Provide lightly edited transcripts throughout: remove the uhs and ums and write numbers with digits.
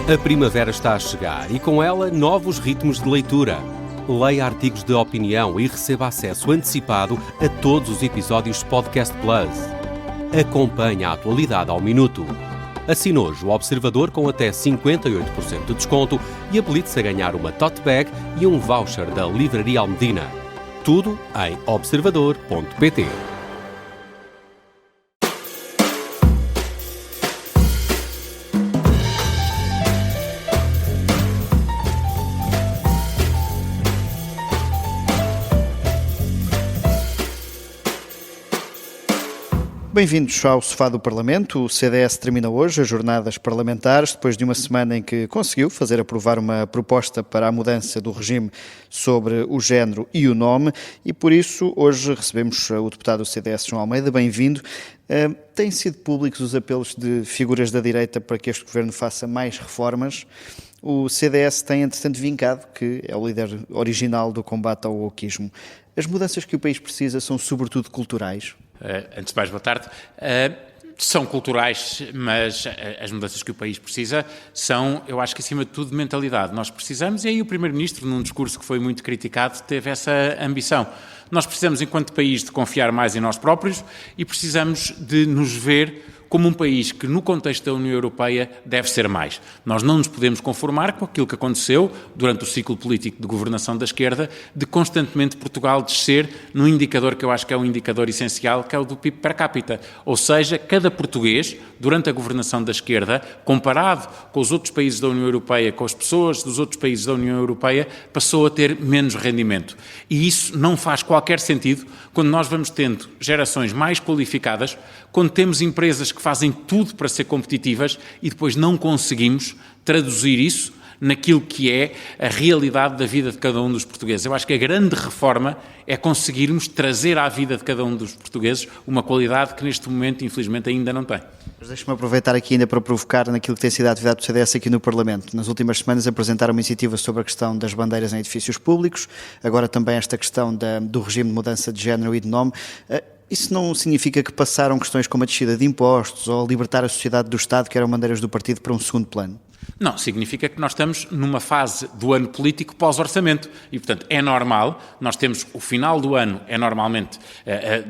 A primavera está a chegar e com ela novos ritmos de leitura. Leia artigos de opinião e receba acesso antecipado a todos os episódios Podcast Plus. Acompanhe a atualidade ao minuto. Assine hoje o Observador com até 58% de desconto e habilite-se a ganhar uma tote bag e um voucher da Livraria Almedina. Tudo em observador.pt. Bem-vindos ao Sofá do Parlamento. O CDS termina hoje as jornadas parlamentares, depois de uma semana em que conseguiu fazer aprovar uma proposta para a mudança do regime sobre o género e o nome, e por isso hoje recebemos o deputado do CDS, João Almeida. Bem-vindo. Têm sido públicos os apelos de figuras da direita para que este governo faça mais reformas. O CDS tem, entretanto, vincado que é o líder original do combate ao wokeismo. As mudanças que o país precisa são, sobretudo, culturais? Antes de mais, boa tarde. São culturais, mas as mudanças que o país precisa são, eu acho que acima de tudo, de mentalidade. Nós precisamos, e aí o Primeiro-Ministro, num discurso que foi muito criticado, teve essa ambição. Nós precisamos, enquanto país, de confiar mais em nós próprios e precisamos de nos ver como um país que, no contexto da União Europeia, deve ser mais. Nós não nos podemos conformar com aquilo que aconteceu durante o ciclo político de governação da esquerda, de constantemente Portugal descer num indicador que eu acho que é um indicador essencial, que é o do PIB per capita. Ou seja, cada português, durante a governação da esquerda, comparado com os outros países da União Europeia, com as pessoas dos outros países da União Europeia, passou a ter menos rendimento. E isso não faz qualquer sentido quando nós vamos tendo gerações mais qualificadas, quando temos empresas que fazem tudo para ser competitivas e depois não conseguimos traduzir isso naquilo que é a realidade da vida de cada um dos portugueses. Eu acho que a grande reforma é conseguirmos trazer à vida de cada um dos portugueses uma qualidade que neste momento, infelizmente, ainda não tem. Mas deixe-me aproveitar aqui ainda para provocar naquilo que tem sido a atividade do CDS aqui no Parlamento. Nas últimas semanas apresentaram uma iniciativa sobre a questão das bandeiras em edifícios públicos, agora também esta questão do regime de mudança de género e de nome. Isso não significa que passaram questões como a descida de impostos ou libertar a sociedade do Estado, que eram bandeiras do partido, para um segundo plano? Não, significa que nós estamos numa fase do ano político pós-orçamento e, portanto, é normal, nós temos o final do ano, é normalmente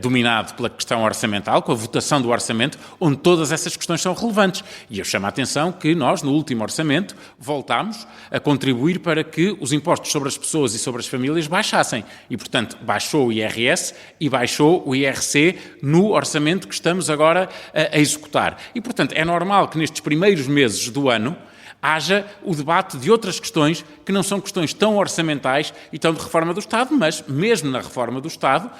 dominado pela questão orçamental, com a votação do orçamento, onde todas essas questões são relevantes. E eu chamo a atenção que nós, no último orçamento, voltámos a contribuir para que os impostos sobre as pessoas e sobre as famílias baixassem. E, portanto, baixou o IRS e baixou o IRC no orçamento que estamos agora a executar. E, portanto, é normal que nestes primeiros meses do ano haja o debate de outras questões que não são questões tão orçamentais e tão de reforma do Estado, mas mesmo na reforma do Estado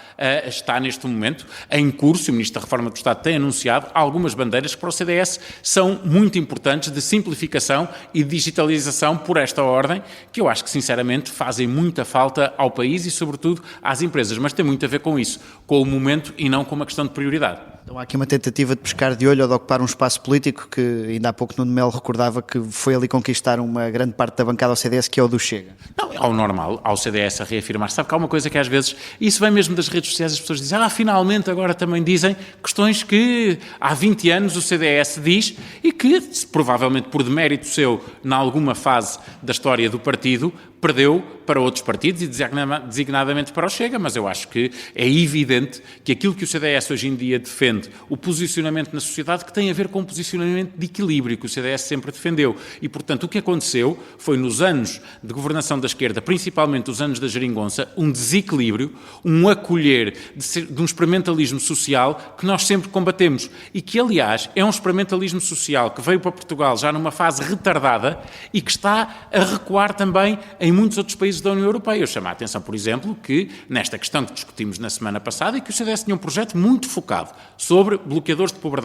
está neste momento em curso, o Ministro da Reforma do Estado tem anunciado algumas bandeiras que para o CDS são muito importantes de simplificação e digitalização por esta ordem, que eu acho que sinceramente fazem muita falta ao país e sobretudo às empresas, mas tem muito a ver com isso, com o momento e não com uma questão de prioridade. Então há aqui uma tentativa de pescar de olho ou de ocupar um espaço político que ainda há pouco Nuno Melo recordava que foi ali conquistar uma grande parte da bancada ao CDS, que é o do Chega. Não, ao normal, ao CDS a reafirmar. Sabe que há uma coisa que às vezes, isso vem mesmo das redes sociais, as pessoas dizem, finalmente agora também dizem questões que há 20 anos o CDS diz e que, provavelmente por demérito seu, em alguma fase da história do partido, perdeu para outros partidos e designadamente para o Chega, mas eu acho que é evidente que aquilo que o CDS hoje em dia defende, o posicionamento na sociedade, que tem a ver com um posicionamento de equilíbrio que o CDS sempre defendeu. E, portanto, o que aconteceu foi nos anos de governação da esquerda, principalmente os anos da geringonça, um desequilíbrio, um acolher de um experimentalismo social que nós sempre combatemos e que, aliás, é um experimentalismo social que veio para Portugal já numa fase retardada e que está a recuar também em muitos outros países da União Europeia. Eu chamo a atenção, por exemplo, que nesta questão que discutimos na semana passada e que o CDS tinha um projeto muito focado sobre bloqueadores de pobreza.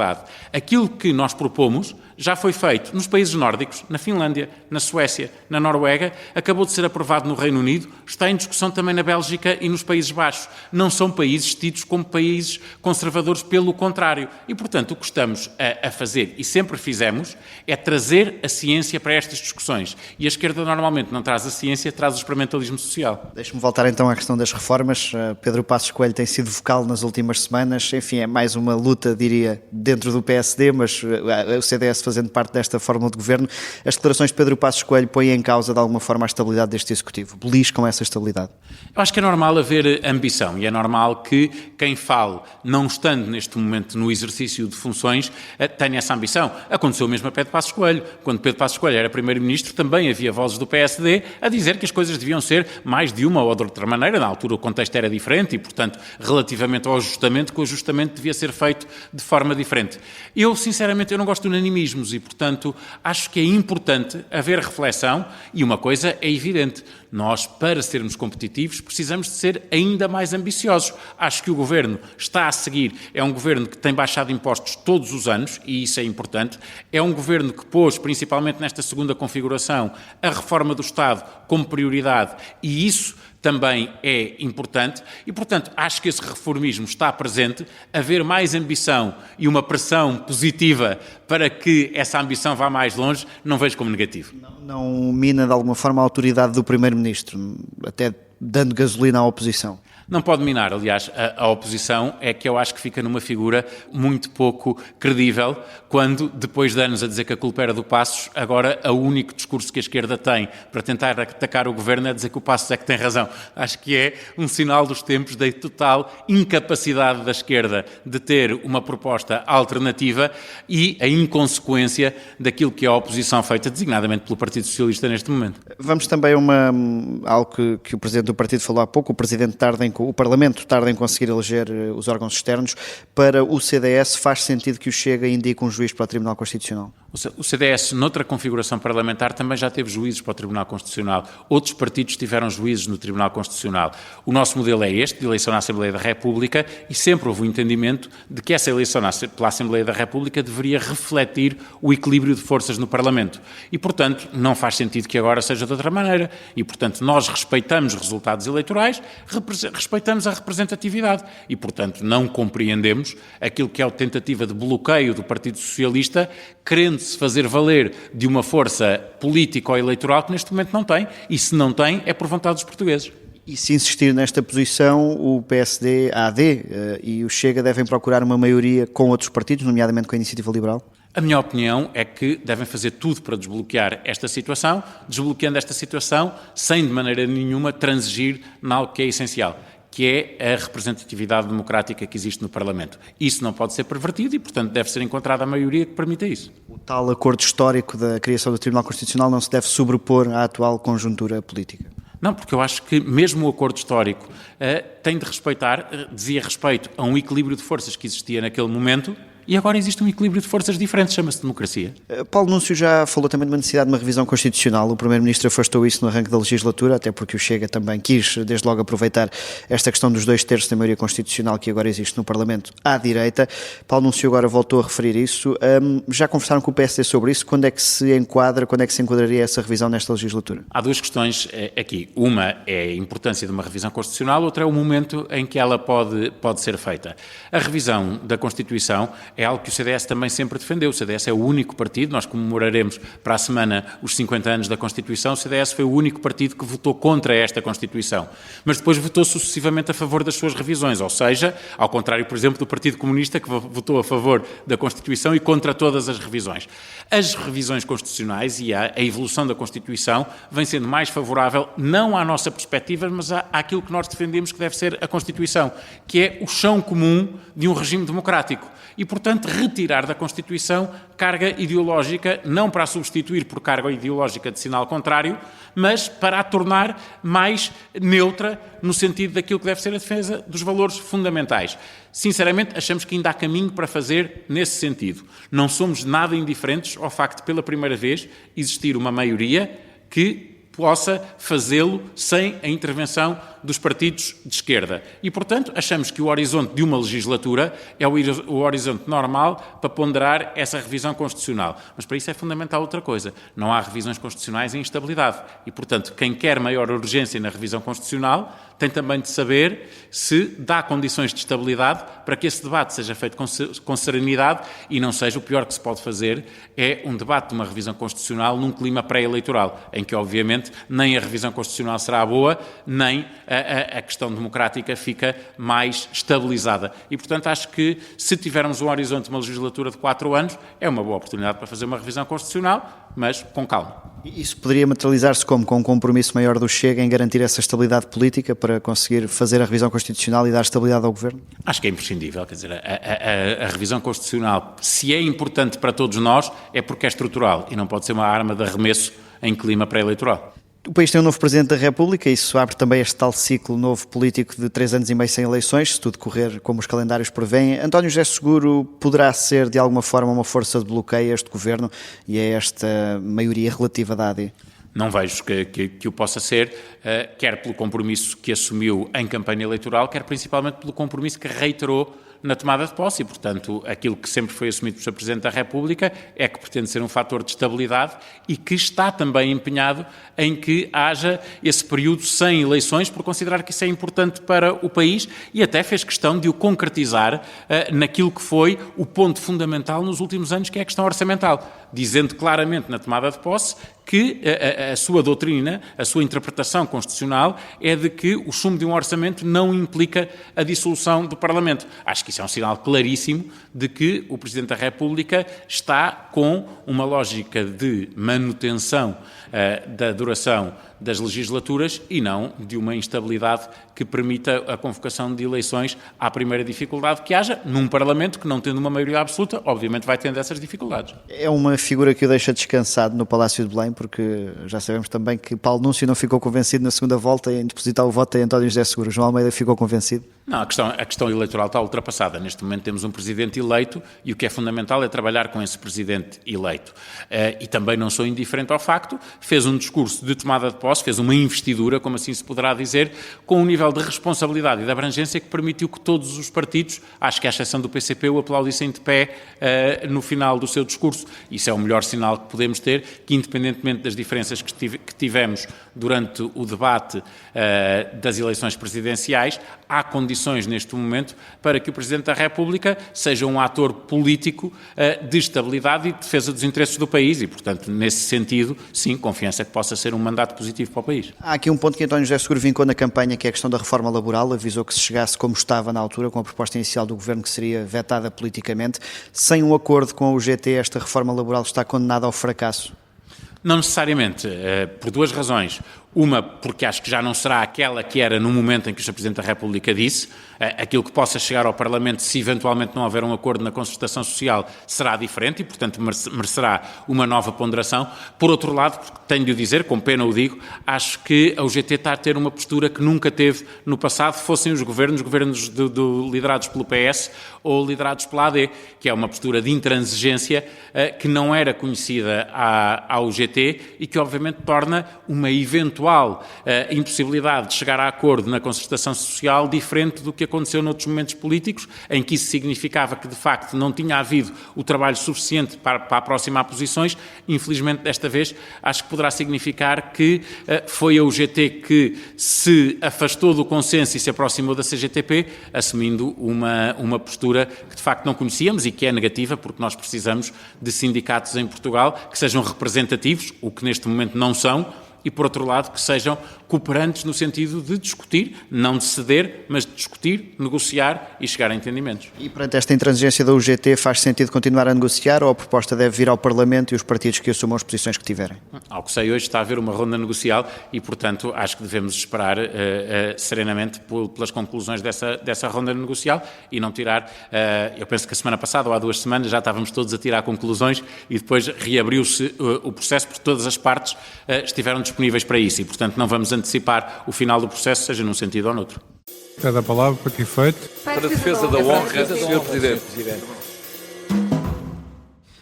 Aquilo que nós propomos já foi feito nos países nórdicos, na Finlândia, na Suécia, na Noruega, acabou de ser aprovado no Reino Unido, está em discussão também na Bélgica e nos Países Baixos. Não são países tidos como países conservadores, pelo contrário. E, portanto, o que estamos a fazer, e sempre fizemos, é trazer a ciência para estas discussões. E a esquerda normalmente não traz a ciência, traz o experimentalismo social. Deixe-me voltar então à questão das reformas. Pedro Passos Coelho tem sido vocal nas últimas semanas. Enfim, é mais uma luta, diria, dentro do PSD, mas o CDS fazendo parte desta fórmula de governo. As declarações de Pedro Passos Coelho põem em causa, de alguma forma, a estabilidade deste Executivo. Beliscam essa estabilidade? Eu acho que é normal haver ambição e é normal que quem fale, não estando neste momento no exercício de funções, tenha essa ambição. Aconteceu mesmo a Pedro Passos Coelho. Quando Pedro Passos Coelho era Primeiro-Ministro, também havia vozes do PSD a dizer que as coisas deviam ser mais de uma ou de outra maneira. Na altura o contexto era diferente e, portanto, relativamente ao ajustamento, que o ajustamento devia ser feito de forma diferente. Eu, sinceramente, eu não gosto de unanimismos e, portanto, acho que é importante haver reflexão e uma coisa é evidente. Nós, para sermos competitivos, precisamos de ser ainda mais ambiciosos. Acho que o Governo está a seguir. É um Governo que tem baixado impostos todos os anos, e isso é importante. É um Governo que pôs, principalmente nesta segunda configuração, a reforma do Estado como prioridade, e isso também é importante e, portanto, acho que esse reformismo está presente. Haver mais ambição e uma pressão positiva para que essa ambição vá mais longe, não vejo como negativo. Não mina, de alguma forma, a autoridade do Primeiro-Ministro, até dando gasolina à oposição? Não pode minar, aliás, a oposição é que eu acho que fica numa figura muito pouco credível quando, depois de anos a dizer que a culpa era do Passos, agora o único discurso que a esquerda tem para tentar atacar o governo é dizer que o Passos é que tem razão. Acho que é um sinal dos tempos da total incapacidade da esquerda de ter uma proposta alternativa e a inconsequência daquilo que é a oposição feita designadamente pelo Partido Socialista neste momento. Vamos também a algo que o Presidente do Partido falou há pouco. O Parlamento tarda em conseguir eleger os órgãos externos. Para o CDS, faz sentido que o Chega indique um juiz para o Tribunal Constitucional? O CDS, noutra configuração parlamentar, também já teve juízes para o Tribunal Constitucional. Outros partidos tiveram juízes no Tribunal Constitucional. O nosso modelo é este, de eleição na Assembleia da República, e sempre houve o entendimento de que essa eleição pela Assembleia da República deveria refletir o equilíbrio de forças no Parlamento. E, portanto, não faz sentido que agora seja de outra maneira. E, portanto, nós respeitamos resultados eleitorais, respeitamos a representatividade. E, portanto, não compreendemos aquilo que é a tentativa de bloqueio do Partido Socialista, querendo-se fazer valer de uma força política ou eleitoral que neste momento não tem, e se não tem, é por vontade dos portugueses. E se insistir nesta posição, o PSD, a AD e o Chega devem procurar uma maioria com outros partidos, nomeadamente com a Iniciativa Liberal? A minha opinião é que devem fazer tudo para desbloquear esta situação, desbloqueando esta situação sem de maneira nenhuma transigir em algo que é essencial, que é a representatividade democrática que existe no Parlamento. Isso não pode ser pervertido e, portanto, deve ser encontrada a maioria que permita isso. O tal acordo histórico da criação do Tribunal Constitucional não se deve sobrepor à atual conjuntura política? Não, porque eu acho que mesmo o acordo histórico tem de respeitar, dizia respeito a um equilíbrio de forças que existia naquele momento. E agora existe um equilíbrio de forças diferentes, chama-se democracia. Paulo Núncio já falou também de uma necessidade de uma revisão constitucional. O Primeiro-Ministro afastou isso no arranque da legislatura, até porque o Chega também quis, desde logo, aproveitar esta questão dos 2/3 da maioria constitucional que agora existe no Parlamento à direita. Paulo Núncio agora voltou a referir isso. Já conversaram com o PSD sobre isso? Quando é que se enquadraria essa revisão nesta legislatura? Há duas questões aqui. Uma é a importância de uma revisão constitucional, outra é o momento em que ela pode ser feita. A revisão da Constituição é algo que o CDS também sempre defendeu. O CDS é o único partido, nós comemoraremos para a semana os 50 anos da Constituição, o CDS foi o único partido que votou contra esta Constituição, mas depois votou sucessivamente a favor das suas revisões, ou seja, ao contrário, por exemplo, do Partido Comunista, que votou a favor da Constituição e contra todas as revisões. As revisões constitucionais e a evolução da Constituição vem sendo mais favorável, não à nossa perspectiva, mas àquilo que nós defendemos que deve ser a Constituição, que é o chão comum de um regime democrático. E, portanto, retirar da Constituição carga ideológica, não para a substituir por carga ideológica de sinal contrário, mas para a tornar mais neutra no sentido daquilo que deve ser a defesa dos valores fundamentais. Sinceramente, achamos que ainda há caminho para fazer nesse sentido. Não somos nada indiferentes ao facto de, pela primeira vez, existir uma maioria que possa fazê-lo sem a intervenção dos partidos de esquerda. E, portanto, achamos que o horizonte de uma legislatura é o horizonte normal para ponderar essa revisão constitucional. Mas para isso é fundamental outra coisa. Não há revisões constitucionais em instabilidade. E, portanto, quem quer maior urgência na revisão constitucional tem também de saber se dá condições de estabilidade para que esse debate seja feito com serenidade e não seja, o pior que se pode fazer é um debate de uma revisão constitucional num clima pré-eleitoral, em que, obviamente, nem a revisão constitucional será boa, nem a questão democrática fica mais estabilizada. E, portanto, acho que se tivermos um horizonte de uma legislatura de 4 anos, é uma boa oportunidade para fazer uma revisão constitucional, mas com calma. Isso poderia materializar-se como? Com um compromisso maior do Chega em garantir essa estabilidade política para conseguir fazer a revisão constitucional e dar estabilidade ao Governo? Acho que é imprescindível, quer dizer, a revisão constitucional, se é importante para todos nós, é porque é estrutural e não pode ser uma arma de arremesso em clima pré-eleitoral. O país tem um novo Presidente da República e isso abre também este tal ciclo novo político de 3 anos e meio sem eleições, se tudo correr como os calendários prevêem. António José Seguro poderá ser, de alguma forma, uma força de bloqueio a este Governo e a esta maioria relativa da AD? Não vejo que o possa ser, quer pelo compromisso que assumiu em campanha eleitoral, quer principalmente pelo compromisso que reiterou na tomada de posse e, portanto, aquilo que sempre foi assumido pelo Sr. Presidente da República é que pretende ser um fator de estabilidade e que está também empenhado em que haja esse período sem eleições, por considerar que isso é importante para o país e até fez questão de o concretizar naquilo que foi o ponto fundamental nos últimos anos, que é a questão orçamental, dizendo claramente na tomada de posse que a sua doutrina, a sua interpretação constitucional é de que o sumo de um orçamento não implica a dissolução do Parlamento. Acho que isso é um sinal claríssimo de que o Presidente da República está com uma lógica de manutenção da duração das legislaturas e não de uma instabilidade que permita a convocação de eleições à primeira dificuldade que haja num Parlamento que, não tendo uma maioria absoluta, obviamente vai tendo essas dificuldades. É uma figura que o deixa descansado no Palácio de Belém, porque já sabemos também que Paulo Núncio não ficou convencido na segunda volta em depositar o voto em António José Seguro. João Almeida ficou convencido? Não, a questão eleitoral está ultrapassada. Neste momento temos um Presidente eleito e o que é fundamental é trabalhar com esse Presidente eleito. E também não sou indiferente ao facto, fez um discurso de tomada de posse, fez uma investidura, como assim se poderá dizer, com um nível de responsabilidade e de abrangência que permitiu que todos os partidos, acho que à exceção do PCP, o aplaudissem de pé no final do seu discurso. Isso é o melhor sinal que podemos ter, que independentemente das diferenças que tivemos durante o debate das eleições presidenciais, há condições neste momento para que o Presidente da República seja um ator político de estabilidade e de defesa dos interesses do país e, portanto, nesse sentido, sim, confiança que possa ser um mandato positivo para o país. Há aqui um ponto que António José Seguro vincou na campanha, que é a questão da reforma laboral, avisou que se chegasse como estava na altura, com a proposta inicial do Governo que seria vetada politicamente. Sem um acordo com a UGT, esta reforma laboral está condenada ao fracasso? Não necessariamente, por 2 razões. Uma, porque acho que já não será aquela que era no momento em que o Sr. Presidente da República disse. Aquilo que possa chegar ao Parlamento, se eventualmente não houver um acordo na concertação social, será diferente e, portanto, merecerá uma nova ponderação. Por outro lado, tenho de o dizer, com pena o digo, acho que a UGT está a ter uma postura que nunca teve no passado, fossem os governos liderados pelo PS ou liderados pela AD, que é uma postura de intransigência que não era conhecida à UGT e que, obviamente, torna uma eventual impossibilidade de chegar a acordo na concertação social diferente do que aconteceu noutros momentos políticos, em que isso significava que, de facto, não tinha havido o trabalho suficiente para aproximar posições. Infelizmente, desta vez, acho que poderá significar que foi a UGT que se afastou do consenso e se aproximou da CGTP, assumindo uma postura que, de facto, não conhecíamos e que é negativa, porque nós precisamos de sindicatos em Portugal que sejam representativos, o que neste momento não são, e, por outro lado, que sejam cooperantes no sentido de discutir, não de ceder, mas de discutir, negociar e chegar a entendimentos. E perante esta intransigência da UGT, faz sentido continuar a negociar ou a proposta deve vir ao Parlamento e os partidos que assumam as posições que tiverem? Ao que sei hoje está a haver uma ronda negocial e, portanto, acho que devemos esperar serenamente pelas conclusões dessa ronda negocial e não tirar, eu penso que a semana passada ou há 2 semanas já estávamos todos a tirar conclusões e depois reabriu-se o processo porque todas as partes estiveram disponíveis para isso e, portanto, não vamos antecipar o final do processo, seja num sentido ou noutro. Pede a palavra para que efeito? Para a defesa da honra, Sr. Presidente.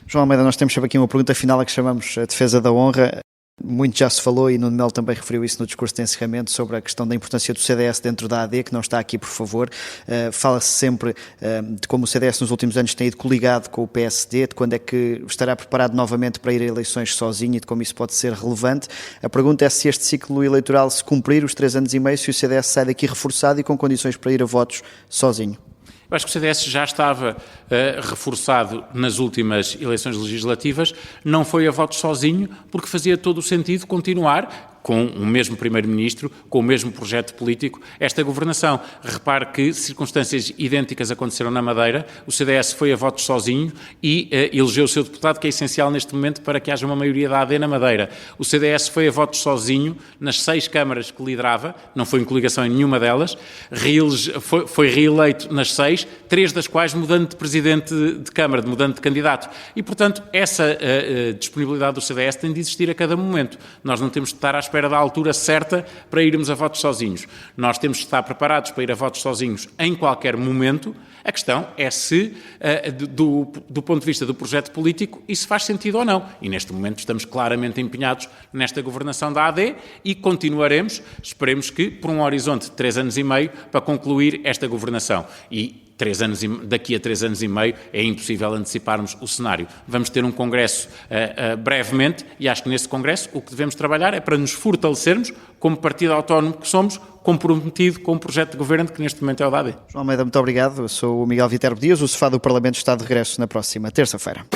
João Almeida, nós temos sempre aqui uma pergunta final a que chamamos a defesa da honra. Muito já se falou e Nuno Melo também referiu isso no discurso de encerramento sobre a questão da importância do CDS dentro da AD, que não está aqui, por favor. Fala-se sempre de como o CDS nos últimos anos tem ido coligado com o PSD, de quando é que estará preparado novamente para ir a eleições sozinho e de como isso pode ser relevante. A pergunta é se este ciclo eleitoral se cumprir os 3 anos e meio, se o CDS sai daqui reforçado e com condições para ir a votos sozinho. Eu acho que o CDS já estava reforçado nas últimas eleições legislativas, não foi a votos sozinho, porque fazia todo o sentido continuar com o mesmo Primeiro-Ministro, com o mesmo projeto político, esta governação. Repare que circunstâncias idênticas aconteceram na Madeira, o CDS foi a votos sozinho e elegeu o seu deputado, que é essencial neste momento para que haja uma maioria da AD na Madeira. O CDS foi a votos sozinho nas 6 câmaras que liderava, não foi em coligação em nenhuma delas, foi reeleito nas 6, 3 das quais mudando de presidente de Câmara, mudando de candidato. E, portanto, essa disponibilidade do CDS tem de existir a cada momento. Nós não temos de estar à espera da altura certa para irmos a votos sozinhos. Nós temos de estar preparados para ir a votos sozinhos em qualquer momento. A questão é se, do ponto de vista do projeto político, isso faz sentido ou não. E neste momento estamos claramente empenhados nesta governação da AD e continuaremos, esperemos que, por um horizonte de 3 anos e meio, para concluir esta governação. E daqui a 3 anos e meio é impossível anteciparmos o cenário. Vamos ter um congresso brevemente e acho que nesse congresso o que devemos trabalhar é para nos fortalecermos como partido autónomo que somos, comprometido com um projeto de governo que neste momento é o da AD. João Almeida, muito obrigado. Eu sou o Miguel Viterbo Dias. O Sofá do Parlamento está de regresso na próxima terça-feira.